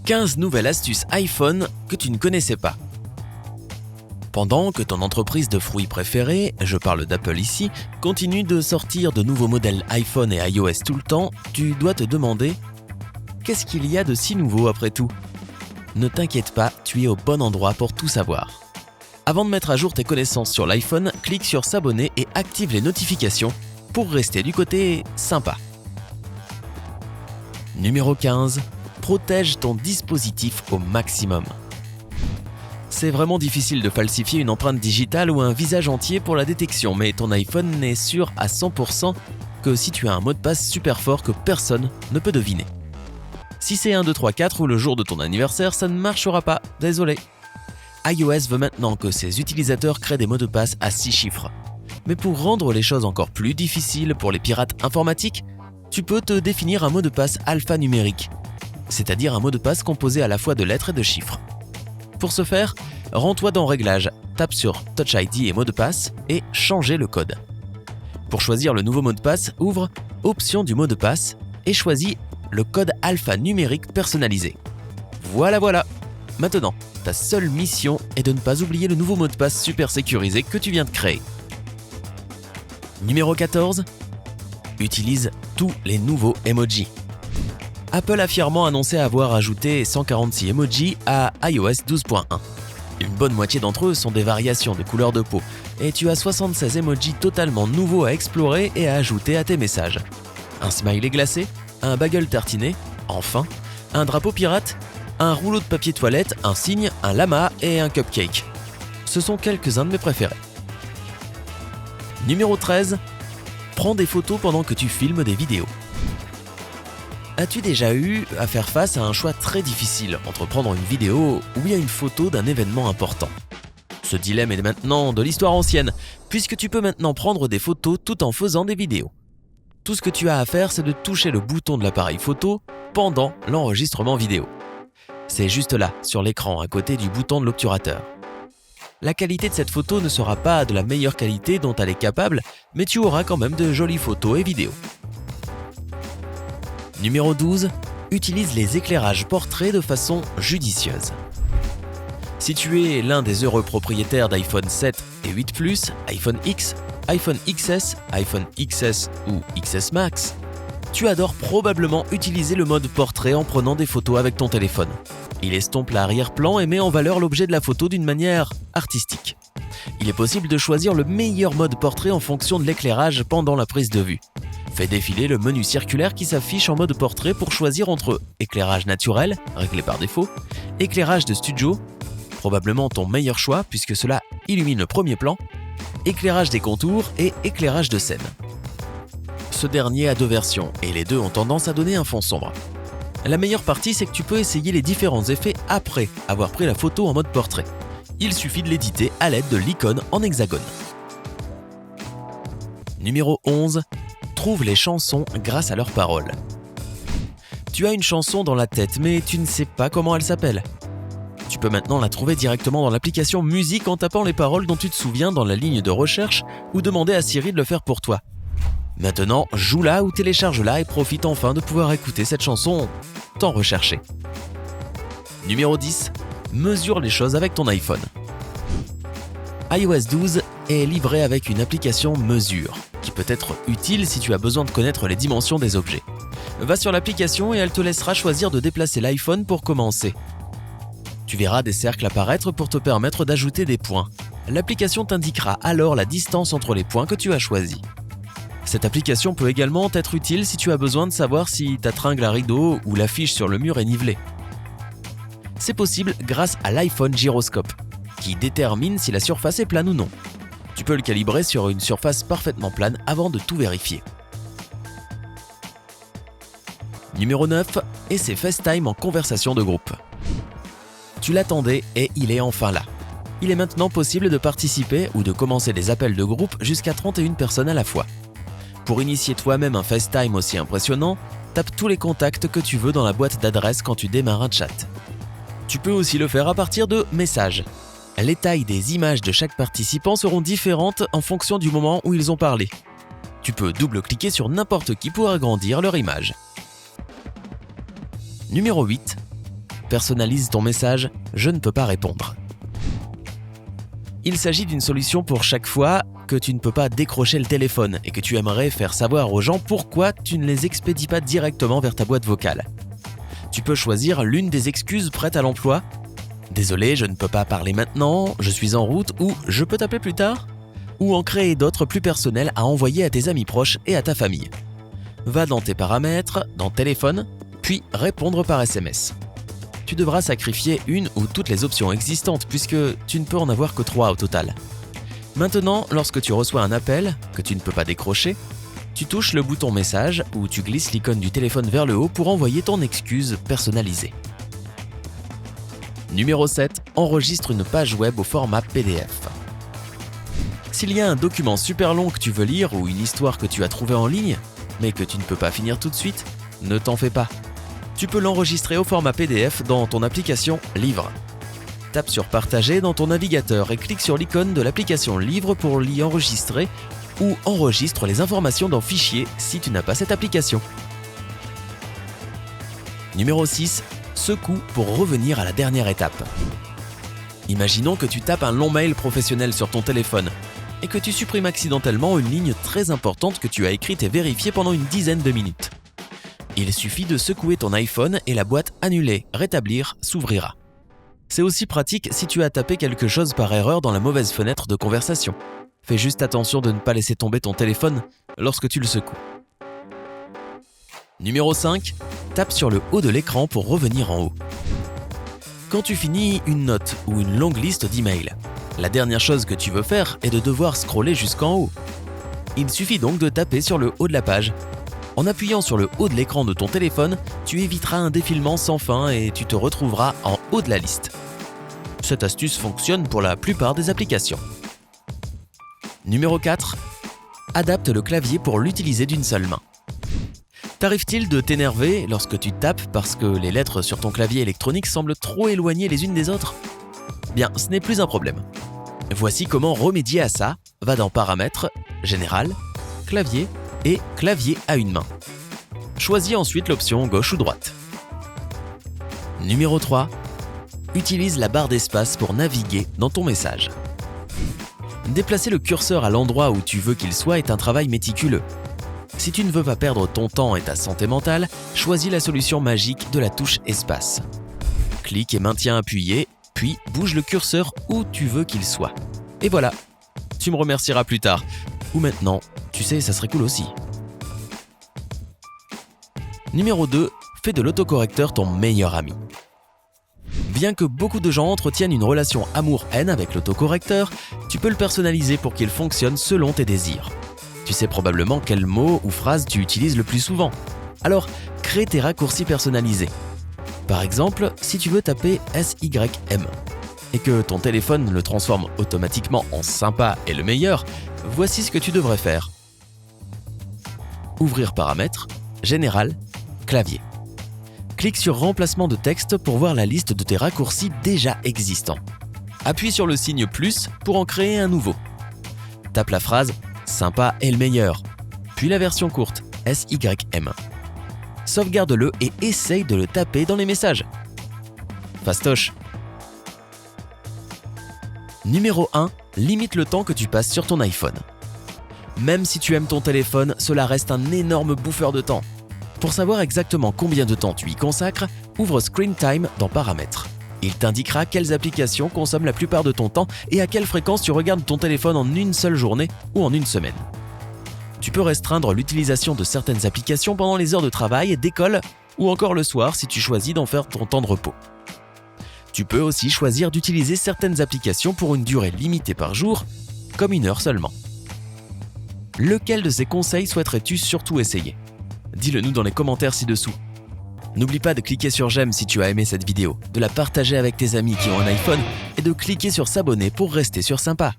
15 nouvelles astuces iPhone que tu ne connaissais pas. Pendant que ton entreprise de fruits préférée, je parle d'Apple ici, continue de sortir de nouveaux modèles iPhone et iOS tout le temps, tu dois te demander « Qu'est-ce qu'il y a de si nouveau après tout ?» Ne t'inquiète pas, tu es au bon endroit pour tout savoir. Avant de mettre à jour tes connaissances sur l'iPhone, clique sur s'abonner et active les notifications pour rester du côté sympa. Numéro 15. Protège ton dispositif au maximum. C'est vraiment difficile de falsifier une empreinte digitale ou un visage entier pour la détection, mais ton iPhone est sûr à 100% que si tu as un mot de passe super fort que personne ne peut deviner. Si c'est 1, 2, 3, 4 ou le jour de ton anniversaire, ça ne marchera pas, désolé. iOS veut maintenant que ses utilisateurs créent des mots de passe à 6 chiffres. Mais pour rendre les choses encore plus difficiles pour les pirates informatiques, tu peux te définir un mot de passe alphanumérique, c'est-à-dire un mot de passe composé à la fois de lettres et de chiffres. Pour ce faire, rends-toi dans Réglages, tape sur Touch ID et mot de passe et changer le code. Pour choisir le nouveau mot de passe, ouvre Options du mot de passe et choisis le code alphanumérique personnalisé. Voilà. Maintenant, ta seule mission est de ne pas oublier le nouveau mot de passe super sécurisé que tu viens de créer. Numéro 14. Utilise tous les nouveaux emojis. Apple a fièrement annoncé avoir ajouté 146 emojis à iOS 12.1. Une bonne moitié d'entre eux sont des variations de couleur de peau, et tu as 76 emojis totalement nouveaux à explorer et à ajouter à tes messages. Un smiley glacé, un bagel tartiné, enfin, un drapeau pirate, un rouleau de papier toilette, un cygne, un lama et un cupcake. Ce sont quelques-uns de mes préférés. Numéro 13. Prends des photos pendant que tu filmes des vidéos. As-tu déjà eu à faire face à un choix très difficile entre prendre une vidéo ou bien une photo d'un événement important ? Ce dilemme est maintenant de l'histoire ancienne, puisque tu peux maintenant prendre des photos tout en faisant des vidéos. Tout ce que tu as à faire, c'est de toucher le bouton de l'appareil photo pendant l'enregistrement vidéo. C'est juste là, sur l'écran, à côté du bouton de l'obturateur. La qualité de cette photo ne sera pas de la meilleure qualité dont elle est capable, mais tu auras quand même de jolies photos et vidéos. Numéro 12. Utilise les éclairages portraits de façon judicieuse. Si tu es l'un des heureux propriétaires d'iPhone 7 et 8 Plus, iPhone X, iPhone XS, iPhone XS ou XS Max, tu adores probablement utiliser le mode portrait en prenant des photos avec ton téléphone. Il estompe l'arrière-plan et met en valeur l'objet de la photo d'une manière artistique. Il est possible de choisir le meilleur mode portrait en fonction de l'éclairage pendant la prise de vue. Fais défiler le menu circulaire qui s'affiche en mode portrait pour choisir entre éclairage naturel, réglé par défaut, éclairage de studio, probablement ton meilleur choix puisque cela illumine le premier plan, éclairage des contours et éclairage de scène. Ce dernier a 2 versions et les deux ont tendance à donner un fond sombre. La meilleure partie, c'est que tu peux essayer les différents effets après avoir pris la photo en mode portrait. Il suffit de l'éditer à l'aide de l'icône en hexagone. Numéro 11. Trouve les chansons grâce à leurs paroles. Tu as une chanson dans la tête, mais tu ne sais pas comment elle s'appelle. Tu peux maintenant la trouver directement dans l'application Musique en tapant les paroles dont tu te souviens dans la ligne de recherche ou demander à Siri de le faire pour toi. Maintenant, joue-la ou télécharge-la et profite enfin de pouvoir écouter cette chanson tant recherchée. Numéro 10. Mesure les choses avec ton iPhone. iOS 12 est livré avec une application Mesure, qui peut être utile si tu as besoin de connaître les dimensions des objets. Va sur l'application et elle te laissera choisir de déplacer l'iPhone pour commencer. Tu verras des cercles apparaître pour te permettre d'ajouter des points. L'application t'indiquera alors la distance entre les points que tu as choisis. Cette application peut également être utile si tu as besoin de savoir si ta tringle à rideau ou l'affiche sur le mur est nivelée. C'est possible grâce à l'iPhone Gyroscope, qui détermine si la surface est plane ou non. Tu peux le calibrer sur une surface parfaitement plane avant de tout vérifier. Numéro 9. Et c'est FaceTime en conversation de groupe. Tu l'attendais et il est enfin là. Il est maintenant possible de participer ou de commencer des appels de groupe jusqu'à 31 personnes à la fois. Pour initier toi-même un FaceTime aussi impressionnant, tape tous les contacts que tu veux dans la boîte d'adresse quand tu démarres un chat. Tu peux aussi le faire à partir de messages. Les tailles des images de chaque participant seront différentes en fonction du moment où ils ont parlé. Tu peux double-cliquer sur n'importe qui pour agrandir leur image. Numéro 8. personnalise ton message « Je ne peux pas répondre ». Il s'agit d'une solution pour chaque fois que tu ne peux pas décrocher le téléphone et que tu aimerais faire savoir aux gens pourquoi tu ne les expédies pas directement vers ta boîte vocale. Tu peux choisir l'une des excuses prêtes à l'emploi. Désolé, je ne peux pas parler maintenant, je suis en route ou je peux t'appeler plus tard. Ou en créer d'autres plus personnelles à envoyer à tes amis proches et à ta famille. Va dans tes paramètres, dans téléphone, puis répondre par SMS. Tu devras sacrifier une ou toutes les options existantes puisque tu ne peux en avoir que 3 au total. Maintenant, lorsque tu reçois un appel que tu ne peux pas décrocher, tu touches le bouton message ou tu glisses l'icône du téléphone vers le haut pour envoyer ton excuse personnalisée. Numéro 7. Enregistre une page web au format PDF. S'il y a un document super long que tu veux lire ou une histoire que tu as trouvée en ligne, mais que tu ne peux pas finir tout de suite, ne t'en fais pas. Tu peux l'enregistrer au format PDF dans ton application Livre. Tape sur Partager dans ton navigateur et clique sur l'icône de l'application Livre pour l'y enregistrer ou enregistre les informations dans Fichier si tu n'as pas cette application. Numéro 6. Secoue pour revenir à la dernière étape. Imaginons que tu tapes un long mail professionnel sur ton téléphone et que tu supprimes accidentellement une ligne très importante que tu as écrite et vérifiée pendant une dizaine de minutes. Il suffit de secouer ton iPhone et la boîte Annuler, rétablir s'ouvrira. C'est aussi pratique si tu as tapé quelque chose par erreur dans la mauvaise fenêtre de conversation. Fais juste attention de ne pas laisser tomber ton téléphone lorsque tu le secoues. Numéro 5. Tape sur le haut de l'écran pour revenir en haut. Quand tu finis une note ou une longue liste d'emails, la dernière chose que tu veux faire est de devoir scroller jusqu'en haut. Il suffit donc de taper sur le haut de la page. En appuyant sur le haut de l'écran de ton téléphone, tu éviteras un défilement sans fin et tu te retrouveras en haut de la liste. Cette astuce fonctionne pour la plupart des applications. Numéro 4. Adapte le clavier pour l'utiliser d'une seule main. T'arrive-t-il de t'énerver lorsque tu tapes parce que les lettres sur ton clavier électronique semblent trop éloignées les unes des autres ? Bien, ce n'est plus un problème. Voici comment remédier à ça. Va dans Paramètres, Général, Clavier et Clavier à une main. Choisis ensuite l'option gauche ou droite. Numéro 3. Utilise la barre d'espace pour naviguer dans ton message. Déplacer le curseur à l'endroit où tu veux qu'il soit est un travail méticuleux. Si tu ne veux pas perdre ton temps et ta santé mentale, choisis la solution magique de la touche espace. Clique et maintiens appuyé, puis bouge le curseur où tu veux qu'il soit. Et voilà, tu me remercieras plus tard. Ou maintenant, tu sais, ça serait cool aussi. Numéro 2. Fais de l'autocorrecteur ton meilleur ami. Bien que beaucoup de gens entretiennent une relation amour-haine avec l'autocorrecteur, tu peux le personnaliser pour qu'il fonctionne selon tes désirs. Tu sais probablement quels mots ou phrases tu utilises le plus souvent. Alors, crée tes raccourcis personnalisés. Par exemple, si tu veux taper SYM et que ton téléphone le transforme automatiquement en sympa et le meilleur, voici ce que tu devrais faire. Ouvrir Paramètres, Général, Clavier. Clique sur Remplacement de texte pour voir la liste de tes raccourcis déjà existants. Appuie sur le signe plus pour en créer un nouveau. Tape la phrase « Sympa est le meilleur », puis la version courte « SYM ». Sauvegarde-le et essaye de le taper dans les messages. Fastoche. Numéro 1. Limite le temps que tu passes sur ton iPhone. Même si tu aimes ton téléphone, cela reste un énorme bouffeur de temps. Pour savoir exactement combien de temps tu y consacres, ouvre Screen Time dans Paramètres. Il t'indiquera quelles applications consomment la plupart de ton temps et à quelle fréquence tu regardes ton téléphone en une seule journée ou en une semaine. Tu peux restreindre l'utilisation de certaines applications pendant les heures de travail, d'école ou encore le soir si tu choisis d'en faire ton temps de repos. Tu peux aussi choisir d'utiliser certaines applications pour une durée limitée par jour, comme 1 heure seulement. Lequel de ces conseils souhaiterais-tu surtout essayer ? Dis-le nous dans les commentaires ci-dessous. N'oublie pas de cliquer sur j'aime si tu as aimé cette vidéo, de la partager avec tes amis qui ont un iPhone et de cliquer sur s'abonner pour rester sur Sympa.